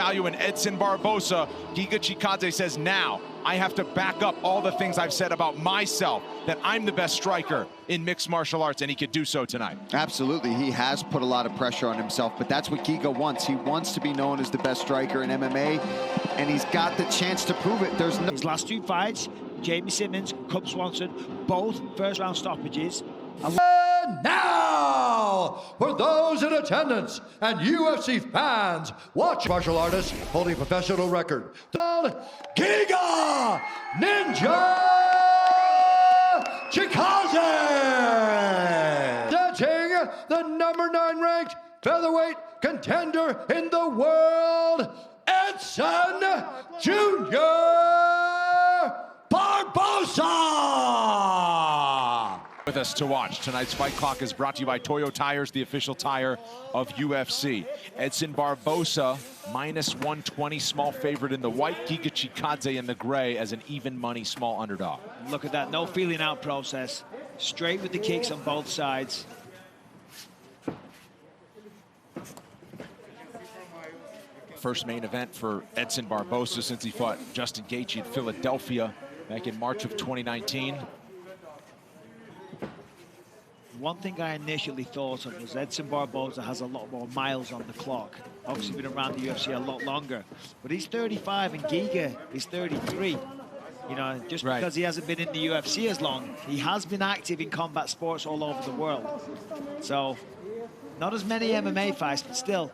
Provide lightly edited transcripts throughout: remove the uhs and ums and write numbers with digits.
value in Edson Barboza. Giga Chikadze says, now I have to back up all the things I've said about myself, that I'm the best striker in mixed martial arts, and he could do so tonight. Absolutely, he has put a lot of pressure on himself, but that's what Giga wants. He wants to be known as the best striker in MMA, and he's got the chance to prove it. There's no... His last two fights, Jamie Simmons, Cub Swanson, both first-round stoppages. And now, for those in attendance and UFC fans, watch martial artist holding a professional record, Giga Ninja Chikadze! Presenting the #9 ranked featherweight contender in the world, Edson Jr. Barboza! With us to watch. Tonight's Fight Clock is brought to you by Toyo Tires, the official tire of UFC. Edson Barboza, -120, small favorite in the white. Giga Chikadze in the gray as an even money small underdog. Look at that, no feeling out process. Straight with the kicks on both sides. First main event for Edson Barboza since he fought Justin Gaethje in Philadelphia back in March of 2019. One thing I initially thought of was Edson Barboza has a lot more miles on the clock. Obviously been around the UFC a lot longer. But he's 35 and Giga is 33. You know, just because he hasn't been in the UFC as long, he has been active in combat sports all over the world. So, not as many MMA fights, but still,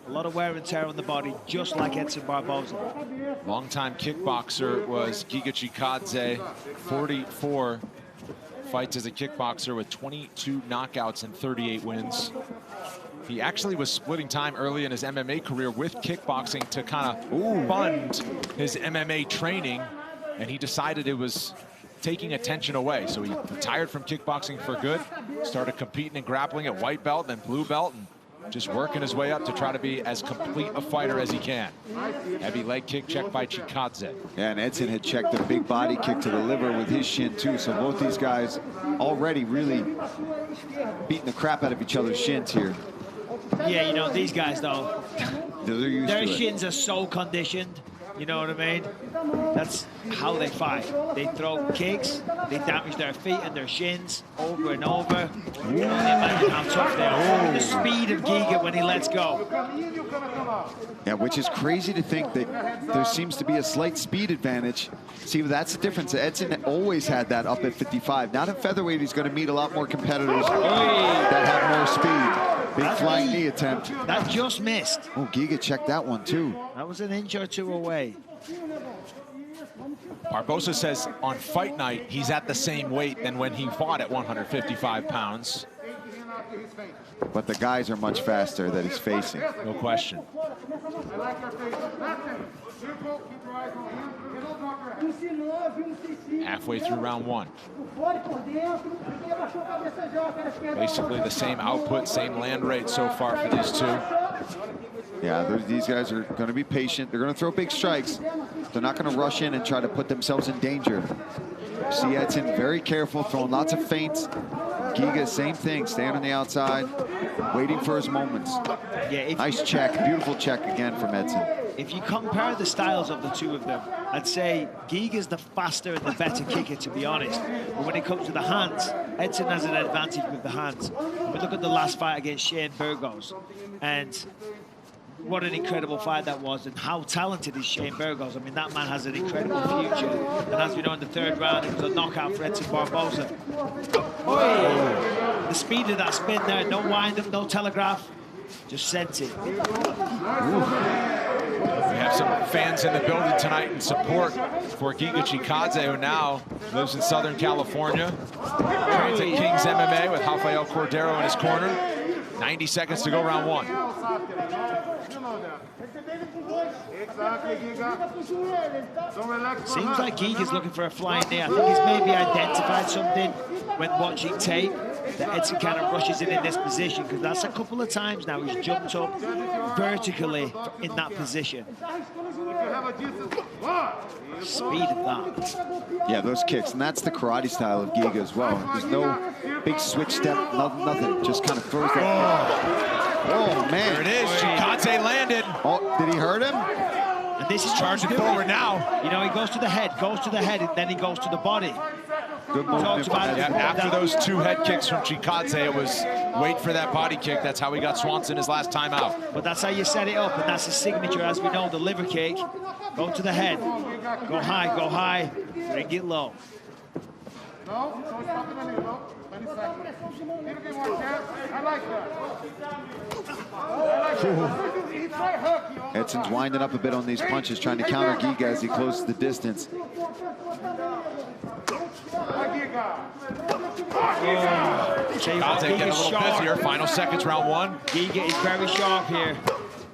a lot of wear and tear on the body, just like Edson Barboza. Longtime kickboxer was Giga Chikadze, 44 fights as a kickboxer with 22 knockouts and 38 wins. He actually was splitting time early in his MMA career with kickboxing to kind of fund his MMA training, and he decided it was taking attention away. So he retired from kickboxing for good, started competing and grappling at white belt and blue belt, and just working his way up to try to be as complete a fighter as he can. Heavy leg kick checked by Chikadze. Yeah, and Edson had checked a big body kick to the liver with his shin too. So both these guys already really beating the crap out of each other's shins here. Yeah, you know, these guys though, their used shins are so conditioned. You know what I mean? That's how they fight. They throw kicks, they damage their feet and their shins over and over. You can only imagine how tough they are. The speed of Giga when he lets go. Yeah, which is crazy to think that there seems to be a slight speed advantage. See, that's the difference. Edson always had that up at 55. Not at featherweight, he's going to meet a lot more competitors that have more speed. Big flying knee attempt. That just missed. Oh, Giga checked that one too. That was an inch or two away. Barboza says on fight night, he's at the same weight than when he fought at 155 pounds. But the guys are much faster that he's facing. No question. Halfway through round one. Basically the same output, same land rate so far for these two. Yeah, these guys are going to be patient. They're going to throw big strikes. They're not going to rush in and try to put themselves in danger. See Edson very careful, throwing lots of feints. Giga, same thing, staying on the outside, waiting for his moments. Yeah, nice check, beautiful check again from Edson. If you compare the styles of the two of them, I'd say Giga's the faster and the better kicker, to be honest. But when it comes to the hands, Edson has an advantage with the hands. We look at the last fight against Shane Burgos, and what an incredible fight that was, and how talented is Shane Burgos. I mean, that man has an incredible future. And as we know, in the third round, it was a knockout for Edson Barboza. The speed of that spin there, no wind-up, no telegraph, just sent it. We have some fans in the building tonight in support for Giga Chikadze, who now lives in Southern California. Trains at King's MMA with Rafael Cordero in his corner. 90 seconds to go, round one. Seems like Giga's looking for a flying knee. I think he's maybe identified something when watching tape, that Edson kind of rushes in this position, because that's a couple of times now he's jumped up vertically in that position. Speed of that. Yeah, those kicks, and that's the karate style of Giga as well. There's no big switch step, nothing. Just kind of throws that. Oh, man. There it is. Chikadze landed. Oh, did he hurt him? And this is Charging forward now. You know, he goes to the head, and then he goes to the body. Good movement. After those 2 head kicks from Chikadze, it was wait for that body kick. That's how he got Swanson his last time out. But that's how you set it up, and that's his signature, as we know, the liver kick. Go to the head. Go high, bring it low. No, so stop in the middle. 20 seconds. Little bit more chance. I like that. Edson's winding up a bit on these punches, trying to counter Giga as he closes the distance. Chikadze getting a little busier. Final seconds, round 1. Giga is very sharp here.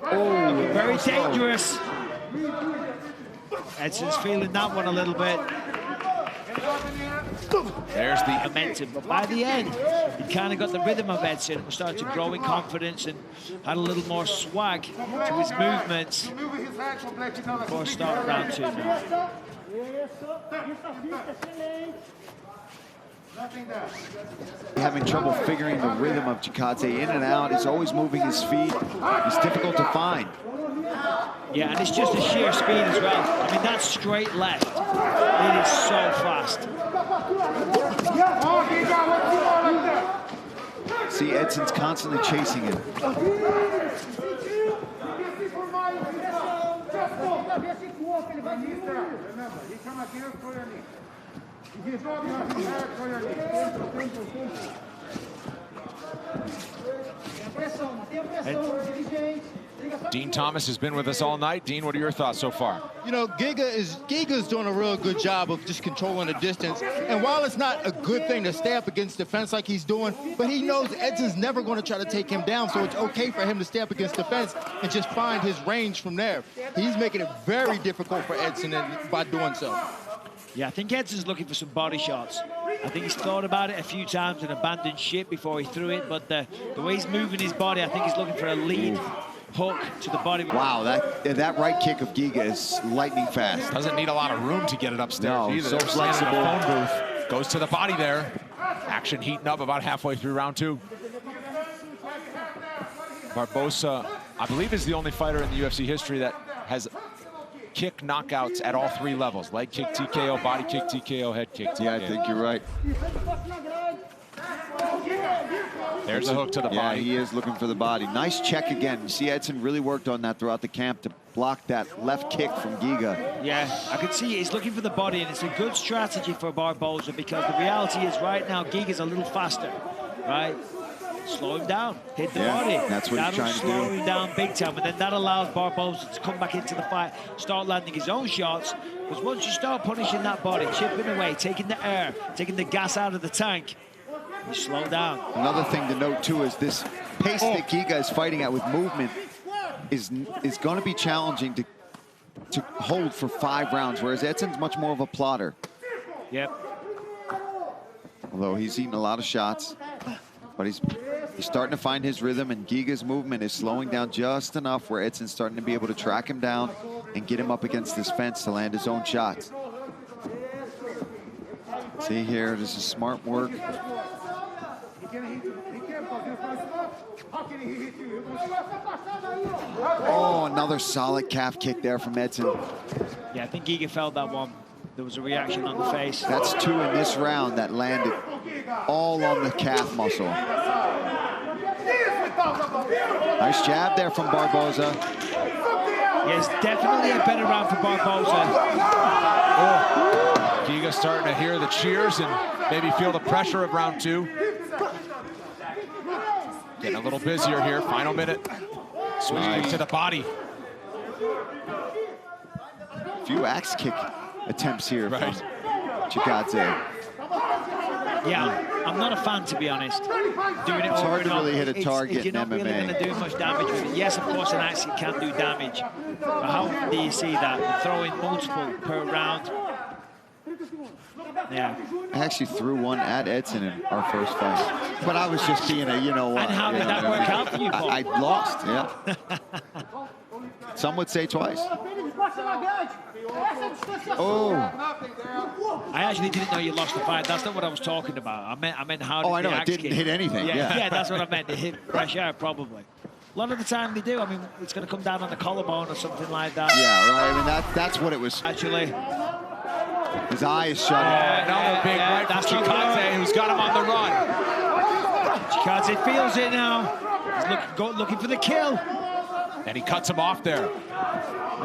Oh, very dangerous. Edson's feeling that one a little bit. There's the momentum, but by the end, he kind of got the rhythm of Edson, was starting to grow in confidence and had a little more swag to his movements before starting round 2 now. Having trouble figuring the rhythm of Chikadze in and out. He's always moving his feet. He's difficult to find. Yeah, and it's just a sheer speed as well. I mean, that's straight left. It is so fast. See, Edson's constantly chasing him. Dean Thomas has been with us all night. Dean, what are your thoughts so far? You know, Giga's doing a real good job of just controlling the distance. And while it's not a good thing to stay up against defense like he's doing, but he knows Edson's never going to try to take him down, so it's okay for him to stay up against defense and just find his range from there. He's making it very difficult for Edson by doing so. Yeah, I think Edson's looking for some body shots. I think he's thought about it a few times and abandoned ship before he threw it, but the way he's moving his body, I think he's looking for a lead hook to the body. Wow, that right kick of Giga is lightning fast. Doesn't need a lot of room to get it upstairs either. So flexible. Phone booth. Goes to the body there. Action heating up about halfway through round 2. Barboza, I believe, is the only fighter in the UFC history that has kick knockouts at all 3 levels. Leg kick, TKO, body kick, TKO, head kick, TKO. Yeah, I think you're right. There's a hook to the body. Yeah, he is looking for the body. Nice check again. You see Edson really worked on that throughout the camp to block that left kick from Giga. Yeah, I can see he's looking for the body, and it's a good strategy for Barboza because the reality is right now Giga's a little faster, right? Slow him down, hit the body. That's what he's trying to do. That'll slow him down big time, and then that allows Barboza to come back into the fight, start landing his own shots. Because once you start punishing that body, chipping away, taking the air, taking the gas out of the tank, you slow down. Another thing to note too is this pace that Giga is fighting at with movement is going to be challenging to hold for 5 rounds, whereas Edson's much more of a plotter. Yep. Although he's eating a lot of shots, but he's starting to find his rhythm, and Giga's movement is slowing down just enough where Edson's starting to be able to track him down and get him up against this fence to land his own shots. See here, this is smart work. Oh, another solid calf kick there from Edson. Yeah, I think Giga felt that one. There was a reaction on the face. That's 2 in this round that landed all on the calf muscle. Nice jab there from Barboza. Yes, definitely a better round for Barboza. Oh, Giga starting to hear the cheers and maybe feel the pressure of round 2. Getting a little busier here, final minute. Swing kick to the body. A few axe kick attempts here from Chikadze. Yeah, I'm not a fan, to be honest. Doing it It's over hard and to really over. hit a target you're not in really MMA. going to do much damage with it. Yes, of course, an axe can do damage. But how often do you see that? Throwing multiple per round. Yeah. I actually threw one at Edson in our first fight, but I was just being a, you know what. And how did that work out for you, Paul? I lost, yeah. Some would say twice. Oh. I actually didn't know you lost the fight. That's not what I was talking about. I meant how did Oh, I know, the it axe didn't kick? hit anything, yeah. Yeah, that's what I meant. It hit fresh air, probably. A lot of the time they do. I mean, it's going to come down on the collarbone or something like that. Yeah, right. I mean, that's what it was. Actually. His eye is shut. Another big right from Chikadze, who's got him on the run. Chikadze feels it now. He's looking for the kill. And he cuts him off there.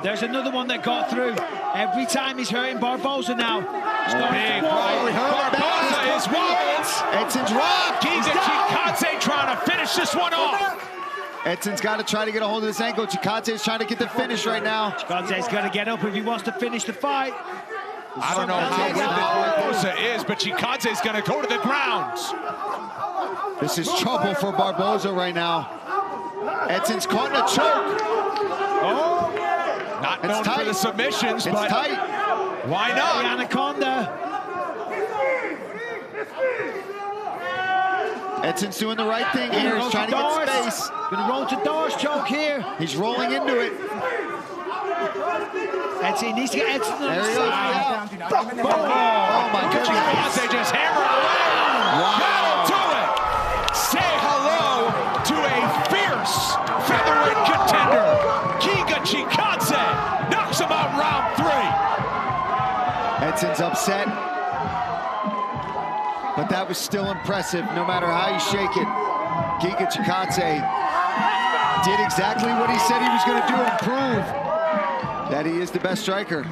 There's another one that got through. Every time he's hurting Barboza now. Big right. Barboza is wobbles. Edson's rocked. Giga Chikadze trying to finish this one off. Edson's got to try to get a hold of this ankle. Chikadze is trying to get the finish right now. Chikadze's got to get up if he wants to finish the fight. I don't know how winded Barboza is, but Chikadze is going to go to the ground. This is trouble for Barboza right now. Edson's caught in a choke. Oh, not known for the submissions, but tight. Why not? The anaconda. Edson's doing the right thing here. He's trying to get space. Gonna roll to doors choke here. He's rolling into it. Edson needs to get Edson on there the he side. Oh my goodness. Chikadze just hammered away. Wow. That'll do it. Say hello to a fierce featherweight contender. Giga Chikadze knocks him out round 3. Edson's upset. But that was still impressive, no matter how you shake it. Giga Chikadze did exactly what he said he was going to do and prove that he is the best striker.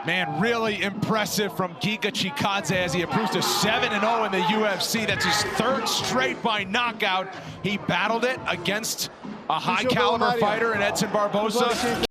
Man, really impressive from Giga Chikadze as he improves to 7-0 in the UFC. That's his 3rd straight by knockout. He battled it against a high-caliber fighter in Edson Barboza.